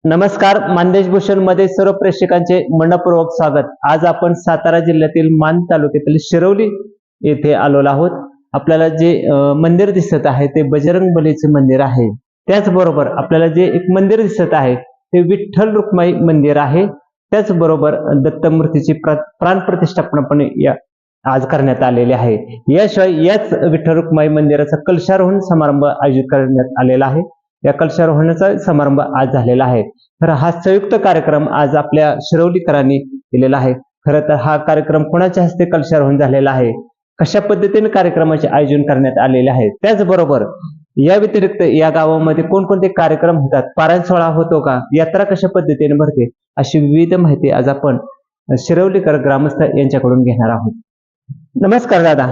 नमस्कार, मानदेश भूषण मध्ये सर्व प्रेक्षकांचे मनपूर्वक स्वागत। आज आपण सातारा जिल्ह्यातील मान तालुक्यातील शिरवली येथे आलो आहोत। आपल्याला जे मंदिर दिसत आहे ते बजरंग बलीचे मंदिर आहे। त्याचबरोबर आपल्याला जे एक मंदिर दिसत आहे ते विठ्ठल रुक्माई मंदिर आहे। त्याचबरोबर दत्तमूर्तीची प्राण प्रतिष्ठापना पण आज करण्यात आलेले आहे। याशिवाय याच विठ्ठल रुक्माई मंदिराचा कलशारोहण समारंभ आयोजित करण्यात आलेला आहे। या कलशारोहणाचा समारंभ आज झालेला आहे। तर हा संयुक्त कार्यक्रम आज आपल्या शिरवलीकरांनी केलेला आहे। खरं तर हा कार्यक्रम कोणाच्या हस्ते कलशारोहण झालेला आहे, कशा पद्धतीने कार्यक्रमाचे आयोजन करण्यात आलेले आहे, त्याचबरोबर या व्यतिरिक्त या गावामध्ये कोणकोणते कार्यक्रम होतात, पारायण सोहळा होतो का, यात्रा कशा पद्धतीने भरते, अशी विविध माहिती आज आपण शिरवलीकर ग्रामस्थ यांच्याकडून घेणार आहोत। नमस्कार दादा।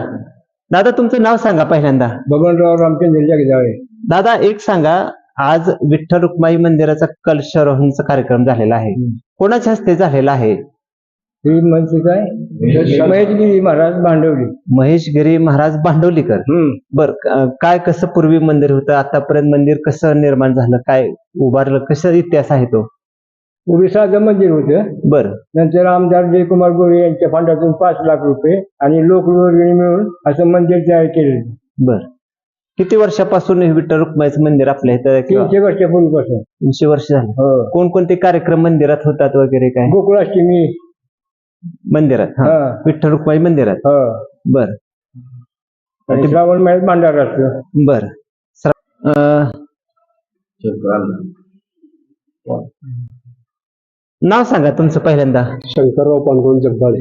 दादा तुमचं नाव सांगा पहिल्यांदा। बबनराव रामचंद्र जगदाळे। दादा एक सांगा, आज विठ्ठल रुक्माई मंदिराचा कलशारोहणचा कार्यक्रम झालेला आहे, कोणाच्या हस्ते झालेला आहे? ही म्हणजे काय, महेशगिरी महाराज भांडवली। महेशगिरी महाराज भांडवलीकर। बर, काय कसं पूर्वी मंदिर होतं, आतापर्यंत मंदिर कसं निर्माण झालं, काय उभारलं, कसं इतिहास आहे तो? पूर्वी साधं मंदिर होतं। बर, नंतर आमदार जयकुमार गोरे यांच्या फंडातून 5 लाख रुपये आणि लोकवर्गणी मिळून असं मंदिर तयार केलं। बर, किती वर्षापासून हे विठ्ठल रुक्माईचं मंदिर आपल्या इथं? 300 वर्षापूर्वीपासून। 300 वर्ष झालं। हो। कोणकोणते कार्यक्रम मंदिरात होतात वगैरे काय? गोकुळाष्टमी मंदिरात, विठ्ठल रुक्माई मंदिरात। बर, आणि श्रावण महिन्यात भांडारा असतो। बर, नाव सांगा तुमचं पहिल्यांदा। शंकरराव पांडुरंग जगदाळे।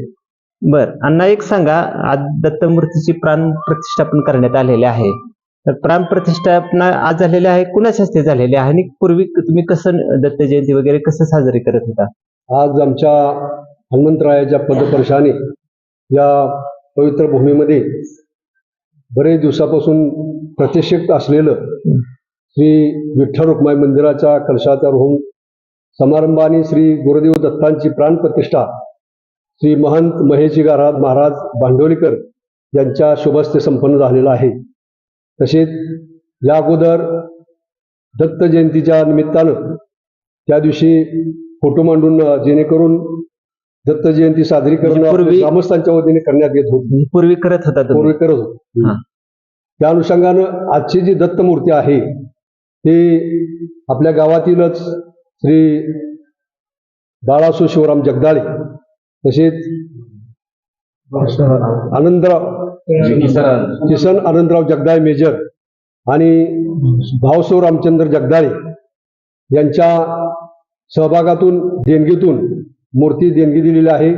बर, अण्णा एक सांगा, आज दत्तमूर्तीची प्राण प्रतिष्ठापन करण्यात आलेले आहे, तर प्राण प्रतिष्ठापना आज झालेली आहे, कुणाच्या हस्ते झालेली आहे आणि पूर्वी तुम्ही कसं दत्त जयंती वगैरे कसं साजरी करत होता? आज आमच्या हनुमंतरायाच्या पदस्पर्शाने या पवित्र भूमीमध्ये बरेच दिवसापासून प्रतिष्ठित असलेलं श्री विठ्ठल रुक्माई मंदिराच्या कलशारोहण समारंभाने श्री गुरुदेव दत्तांची प्राण प्रतिष्ठा श्री महंत महेशगिरी महाराज भांडवलीकर यांच्या शुभहस्ते संपन्न झालेला आहे। तसेच या अगोदर दत्त जयंतीच्या निमित्तानं त्या दिवशी फोटो मांडून जेणेकरून दत्त जयंती साजरी करणं ग्रामस्थांच्या वतीने करण्यात येत होती। पूर्वी करत होता, पूर्वी करत होतो। त्या अनुषंगानं आजची जी दत्त मूर्ती आहे ते आपल्या गावातीलच श्री बाळासो शिवराम जगदाळे, तसेच किसन आनंदराव जगदाळे मेजर आणि भावसो रामचंद्र जगदाळे यांच्या सहभागातून देणगीतून मूर्ती देणगी दिलेली आहे।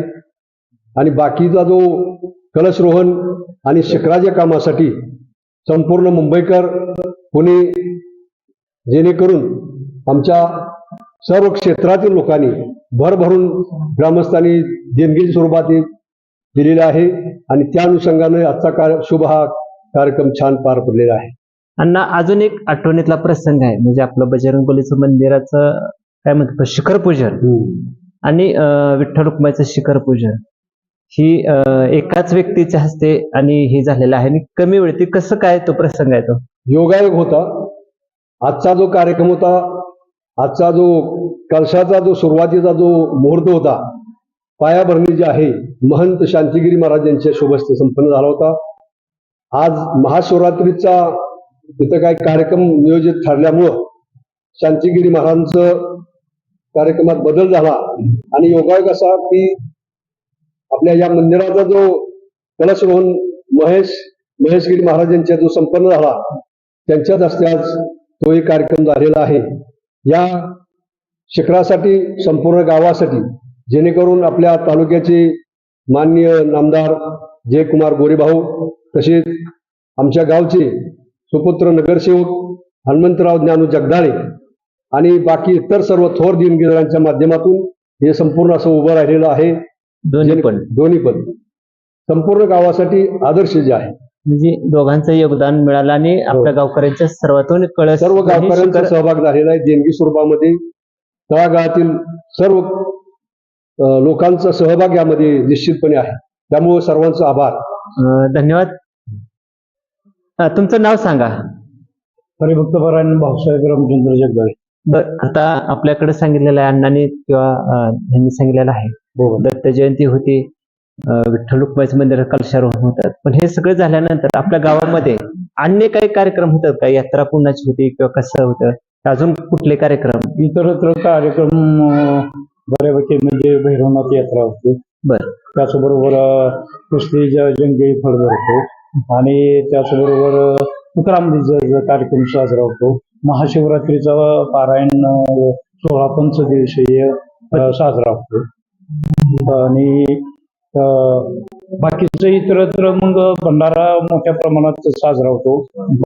आणि बाकीचा जो कलशरोहण आणि शिखराच्या कामासाठी संपूर्ण मुंबईकर पुणे, जेणेकरून आमच्या सर्व क्षेत्रातील लोकांनी भरभरून ग्रामस्थांनी देणगी स्वरूपात दिलेला आहे आणि त्या अनुषंगाने आजचा शुभ हा कार्यक्रम छान पार पडलेला आहे। अण्णा अजून एक आठवणीतला प्रसंग आहे, म्हणजे आपलं बजरंग बलीचं मंदिराचं काय म्हणतो शिखर पूजन आणि विठ्ठल रुक्माईचं शिखर पूजन ही एकाच व्यक्तीच्या हस्ते आणि हे झालेलं आहे आणि कमी वेळेत कसं काय तो प्रसंग आहे? तो योगायोग होता। आजचा जो कार्यक्रम होता, आजचा जो कलशाचा जो सुरुवातीचा जो मुहूर्त होता, पायाभरणी जी आहे महंत शांतिगिरी महाराज यांच्या शुभहस्ते संपन्न झाला होता। आज महाशिवरात्रीचा तिथं काही कार्यक्रम नियोजित ठरल्यामुळं शांतिगिरी महाराजांचं कार्यक्रमात बदल झाला आणि योगायोग असा की आपल्या या मंदिराचा जो कलशरोहण महेशगिरी महाराज यांच्या जो संपन्न झाला त्यांच्याच हस्ते आज तोही कार्यक्रम झालेला आहे। या शिखरासाठी संपूर्ण गावासाठी, जेणेकरून आपल्या तालुक्याचे माननीय नामदार जयकुमार गोरेभाऊ, तसेच आमच्या गावचे सुपुत्र नगरसेवक हनुमंतराव ज्ञानू जगदाळे आणि बाकी इतर सर्व थोर दिनगिरांच्या माध्यमातून हे संपूर्ण असं उभं राहिलेलं आहे। दोन्ही पण संपूर्ण गावासाठी आदर्श जे आहे, म्हणजे दोघांचं योगदान मिळालं आणि आपल्या गावकऱ्यांच्या सर्व गावकऱ्यांचा सहभाग झालेला आहे। देणगी स्वरूपामध्ये तळागाळातील सर्व लोकांचा सहभाग यामध्ये निश्चितपणे आहे, त्यामुळे सर्वांचा आभार, धन्यवाद। तुमचं नाव सांगा। हरिभक्तपरायण भाऊसाहेब रामचंद्र जगदाळे। बरं, आता आपल्याकडे सांगितलेलं आहे अण्णांनी किंवा ह्यांनी सांगितलेलं आहे दत्त जयंती होती, विठ्ठल रुक्माईचं मंदिर कलशारोहण होतात. पण हे सगळं झाल्यानंतर आपल्या गावामध्ये अन्य काही कार्यक्रम होतात का? यात्रा कुणाची होती किंवा कसं होतं? अजून कुठले कार्यक्रम? इतरत्र कार्यक्रम बऱ्यापैकी म्हणजे भैरवनाथ यात्रा होते. बरं. त्याचबरोबर कुस्ती जंगी फळ भरतो आणि त्याचबरोबर तुकारामचा कार्यक्रम साजरा होतो. महाशिवरात्रीचा पारायण 16 पंचदिवसीय साजरा होतो आणि बाकीचं इतरत्र मग भंडारा मोठ्या प्रमाणात साजरा होतो.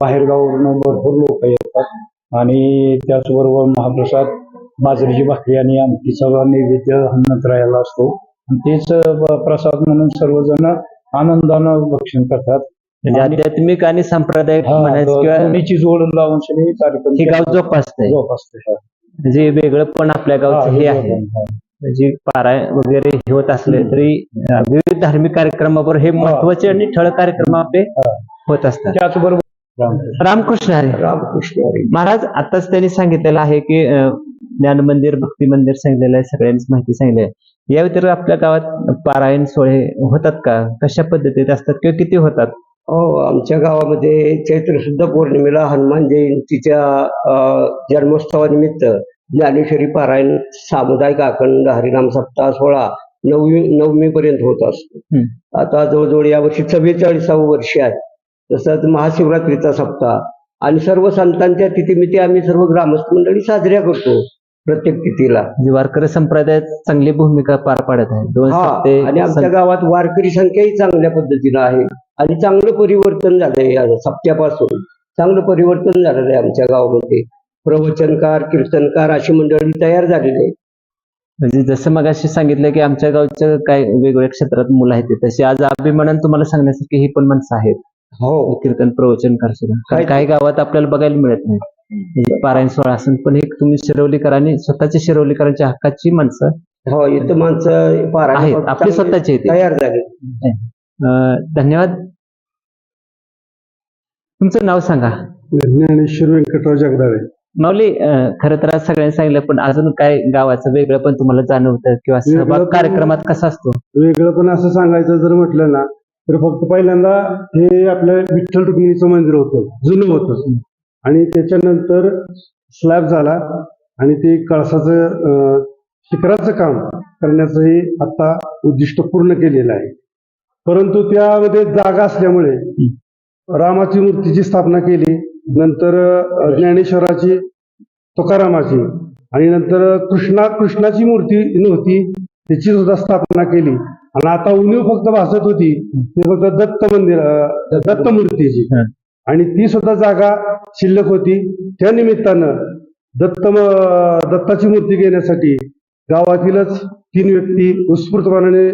बाहेरगावावरून भरपूर लोक येतात आणि त्याचबरोबर महाप्रसाद बाजरीची भाकरी आणि आमटीचा नैवेद्य हनुमंतरायाला असतो आणि तेच प्रसाद म्हणून सर्वजण आनंदानं भक्षण करतात. म्हणजे आध्यात्मिक आणि सांप्रदायिक म्हणायचं किंवा दोन्हीची जोड लावून सगळे कार्यक्रम हे गाव जोपासतंय. म्हणजे वेगळं पण आपल्या गावचं हे आहे. म्हणजे पारायण वगैरे हे होत असले तरी विविध धार्मिक कार्यक्रमाबरोबर हे महत्वाचे आणि ठळक कार्यक्रम आपले होत असतात. त्याचबरोबर रामकृष्ण हरी. महाराज आताच त्यांनी सांगितलेलं आहे की ज्ञान मंदिर, भक्ती मंदिर सांगितलेलं आहे, सगळ्यांनीच माहिती सांगितली आहे. या व्यतिरिक्त आपल्या गावात पारायण सोहळे होतात का? कशा पद्धतीत असतात किंवा किती होतात? हो, आमच्या गावामध्ये चैत्र शुद्ध पौर्णिमेला हनुमान जयंतीच्या जन्मोत्सवानिमित्त ज्ञानेश्वरी पारायण सामुदायिक अखंड हरिनाम सप्ताह सोहळा नवमी पर्यंत होत असतो. आता जवळजवळ यावर्षी 44वे वर्ष आहे. तसंच महाशिवरात्रीचा सप्ताह आणि सर्व संतांच्या तिथीमिती आम्ही सर्व ग्रामस्थ मंडळी साजऱ्या करतो प्रत्येक तिथीला. म्हणजे वारकरी संप्रदायात चांगली भूमिका पार पाडत आहे. 2 सप्ते आणि आमच्या गावात वारकरी संख्याही चांगल्या पद्धतीनं आहे आणि चांगलं परिवर्तन झालंय. या सप्त्यापासून चांगलं परिवर्तन झालेलं आहे आमच्या गावामध्ये. प्रवचनकार, कीर्तनकार अशी मंडळी तयार झालेली आहे. म्हणजे जसं मगाशी सांगितलं की आमच्या गावच्या काय वेगवेगळ्या क्षेत्रात मुलं आहेत, तशी आज अभिमानानं तुम्हाला सांगण्यासारखी ही पण माणसं आहेत. हो, कीर्तन प्रवचनकार सुद्धा काही गावात आपल्याला बघायला मिळत नाही. म्हणजे पारायण सोहळा असून पण एक तुम्ही शिरवलीकरांनी स्वतःच्या शिरवलीकरांच्या हक्काची माणसं हो, इथं माणसं पारायण आहेत, आपली स्वतःची आहेत. तयार झाले. धन्यवाद. तुमचं नाव सांगा. ज्ञानेश्वर व्यंकटराव जगदाळे. माऊली, खरं तर आज सगळ्यांनी सांगितलं, पण अजून काय गावाचं वेगळं पण तुम्हाला जाणवतं किंवा सहभाग कार्यक्रमात कसा असतो? वेगळं पण असं सांगायचं जर म्हटलं ना तर फक्त पहिल्यांदा हे आपलं विठ्ठल रुक्मिणीचं मंदिर होतं, जुनं होतं आणि त्याच्यानंतर स्लॅब झाला आणि ते कळसाचं शिखराचं काम करण्याचंही आता उद्दिष्ट पूर्ण केलेलं आहे. परंतु त्यामध्ये जागा असल्यामुळे रामाची मूर्तीची स्थापना केली, नंतर ज्ञानेश्वराची, तुकारामाची आणि नंतर कृष्णाची मूर्ती नव्हती त्याची सुद्धा स्थापना केली आणि आता उणीव फक्त भासत होती ते फक्त दत्त मूर्तीची आणि ती सुद्धा जागा शिल्लक होती. त्या निमित्तानं दत्ताची मूर्ती घेण्यासाठी गावातीलच 3 व्यक्ती उत्स्फूर्तपणाने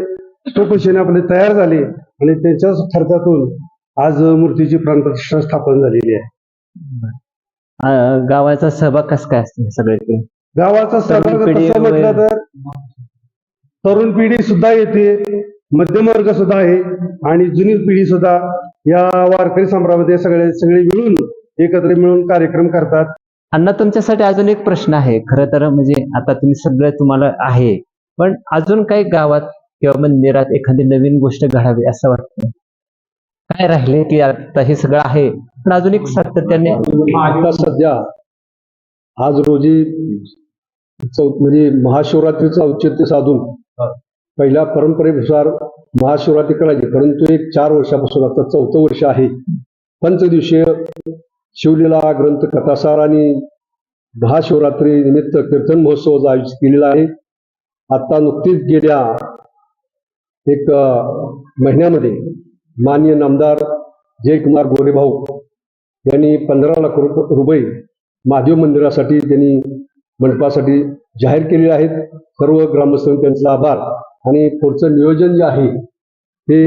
चौकशीने आपले तयार झाले आणि त्यांच्याच खर्चातून आज मूर्तीची प्राणप्रतिष्ठा स्थापन झालेली आहे. गावाचा सहभाग कसा काय असतो सगळे? गावाचा सहभाग तसं म्हटलं तर तरुण पिढी सुद्धा येते, मध्यम वर्ग सुद्धा आहे आणि जुनी पिढी सुद्धा या वारकरी संभ्रमामध्ये सगळे मिळून एकत्र मिळून कार्यक्रम करतात. अण्णा, तुमच्यासाठी अजून एक प्रश्न आहे. खरं तर म्हणजे आता तुम्ही सगळं तुम्हाला आहे, पण अजून काही गावात किंवा मंदिरात एखादी नवीन गोष्ट घडावी असं वाटतं? काय राहिले की आता हे सगळं आहे पण अजून एक सातत्याने आता सध्या आज रोजी म्हणजे महाशिवरात्रीचं औचित्य साधून पहिल्या परंपरेनुसार महाशिवरात्री करायची, परंतु एक 4 वर्षापासून आता 4थं वर्ष आहे. पंचदिवसीय शिवलीला ग्रंथ कथासार आणि महाशिवरात्री निमित्त कीर्तन महोत्सव आयोजित केलेला आहे. आता नुकतीच गेल्या एक महिन्यामध्ये माननीय नामदार जयकुमार गोरेभाऊ यांनी 15 लाख रुपये महादेव मंदिरासाठी त्यांनी मंडपासाठी जाहीर केलेले आहेत. सर्व ग्रामस्थांनी त्यांचा आभार आणि पुढचं नियोजन जे आहे ते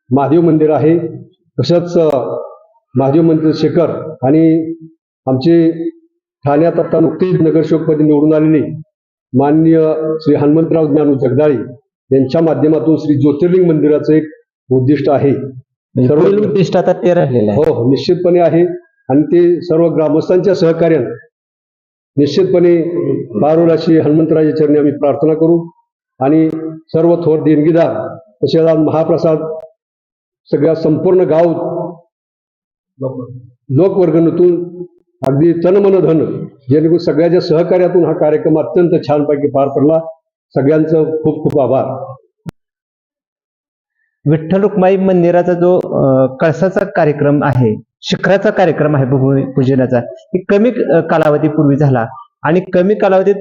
महादेव मंदिर आहे. तसंच महादेव मंदिर शेखर आणि आमचे ठाण्यात आता नुकतेच नगरसेवकपदी निवडून आलेले माननीय श्री हनुमंतराव ज्ञानू जगदाळे यांच्या माध्यमातून श्री ज्योतिर्लिंग मंदिराचं एक उद्दिष्ट आहे. सर्व उद्दिष्ट आता ते राहिलेलं आहे. हो, निश्चितपणे आहे आणि ते सर्व ग्रामस्थांच्या सहकार्याने निश्चितपणे पारुल अशी हनुमंतराच्या चरणी आम्ही प्रार्थना करू आणि सर्व थोर देणगीदार तसेच आज महाप्रसाद सगळ्या संपूर्ण गाव लोकवर्गणीतून अगदी तन मन धन जेणेकरून सगळ्याच्या सहकार्यातून हा कार्यक्रम अत्यंत छानपैकी पार पडला. सगळ्यांचं खूप खूप आभार. विठ्ठल रुक्माई मंदिराचा जो कळसाचा कार्यक्रम आहे, शिखराचा कार्यक्रम आहे भूमिपूजनाचा, ही कमी कालावधीपूर्वी झाला आणि कमी कालावधीत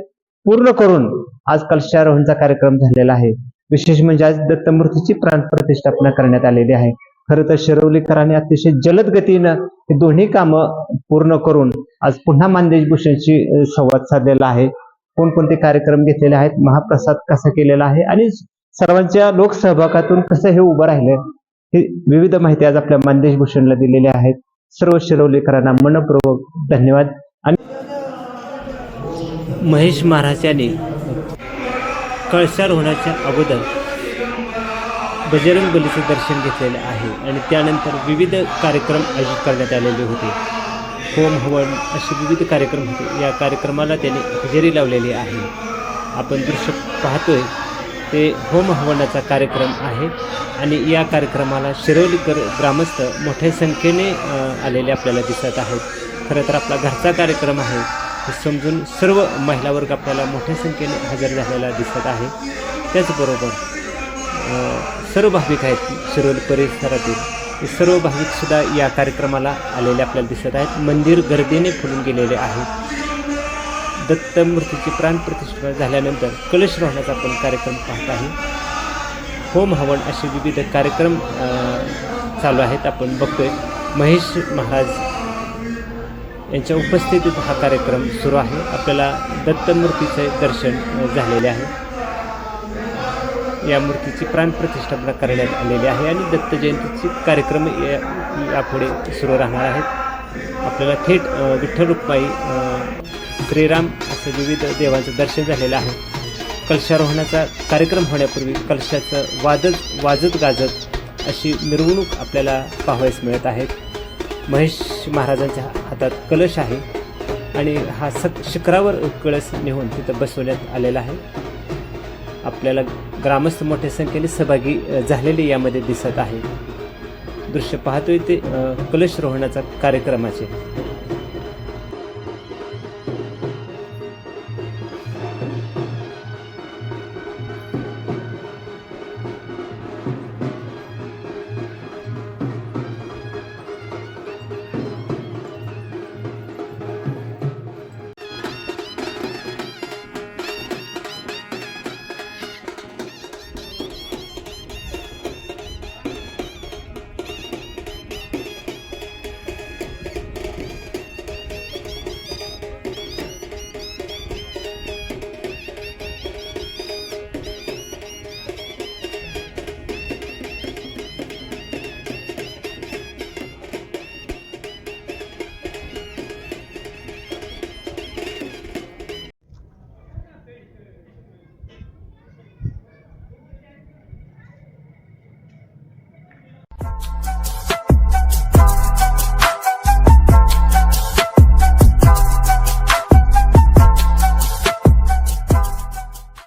पूर्ण करून आज कलशारोहणचा कार्यक्रम झालेला आहे. विशेष म्हणजे आज दत्तमूर्तीची प्राणप्रतिष्ठापना करण्यात आलेली आहे. खरं तर शिरवलीकरांनी अतिशय जलद गतीनं हे दोन्ही कामं पूर्ण करून आज पुन्हा मानदेश भूषणशी संवाद साधलेला आहे. कोणकोणते कार्यक्रम घेतलेले आहेत, महाप्रसाद कसा केलेला आहे आणि सर्वांच्या लोकसहभागातून कसं हे उभं राहिलं, ही विविध माहिती आज आपल्या मानदेश भूषणला दिलेली आहेत. सर्व शिरवलीकरांना मनपूर्वक धन्यवाद. आणि महेश महाराज यांनी कळशारोहणाच्या अगोदर बजरंग बलीचं दर्शन घेतलेलं आहे आणि त्यानंतर विविध कार्यक्रम आयोजित करण्यात आलेले होते. होम हवन असे विविध कार्यक्रम होते. या कार्यक्रमाला त्यांनी हजेरी लावलेली आहे. आपण दृश्य पाहतोय ते होम हवनाचा कार्यक्रम आहे आणि या कार्यक्रमाला शिरवलीकर ग्रामस्थ मोठ्या संख्येने आलेले आपल्याला दिसत आहेत. खरं तर आपला घरचा कार्यक्रम आहे हे समजून सर्व महिला वर्ग आपल्याला मोठ्या संख्येने हजर झालेला दिसत आहे. त्याचबरोबर सर्व भाविक आहेत शिरोली परिसरातील, हे सर्व भाविकसुद्धा या कार्यक्रमाला आलेले आपल्याला दिसत आहेत. मंदिर गर्दीने फुलून गेलेले आहे. दत्तमूर्तीची प्राणप्रतिष्ठा झाल्यानंतर कलश रोहणाचा आपण कार्यक्रम पाहत आहे. होम हवन असे विविध कार्यक्रम चालू आहेत. आपण बघतोय महेश महाराज यांच्या उपस्थितीत हा कार्यक्रम सुरू आहे. आपल्याला दत्तमूर्तीचे दर्शन झालेले आहे. या मूर्तीची प्राणप्रतिष्ठापना करण्यात आलेली आहे आणि दत्त जयंतीचे कार्यक्रम यापुढे सुरू राहणार आहेत. आपल्याला थेट विठ्ठल रुक्माई श्रीराम असे विविध देवांचं दर्शन झालेलं आहे. कलशारोहणाचा कार्यक्रम होण्यापूर्वी कलशाचं वाजत गाजत अशी मिरवणूक आपल्याला पाहावयास मिळत आहेत. महेश महाराजांच्या हातात कलश आहे आणि हा शिखरावर कळस नेऊन तिथं बसवण्यात आलेला आहे. आपल्याला ग्रामस्थ मोठ्या संख्येने सहभागी झालेले यामध्ये दिसत आहे. दृश्य पाहतोय ते कलश रोहणाचा कार्यक्रमाचे.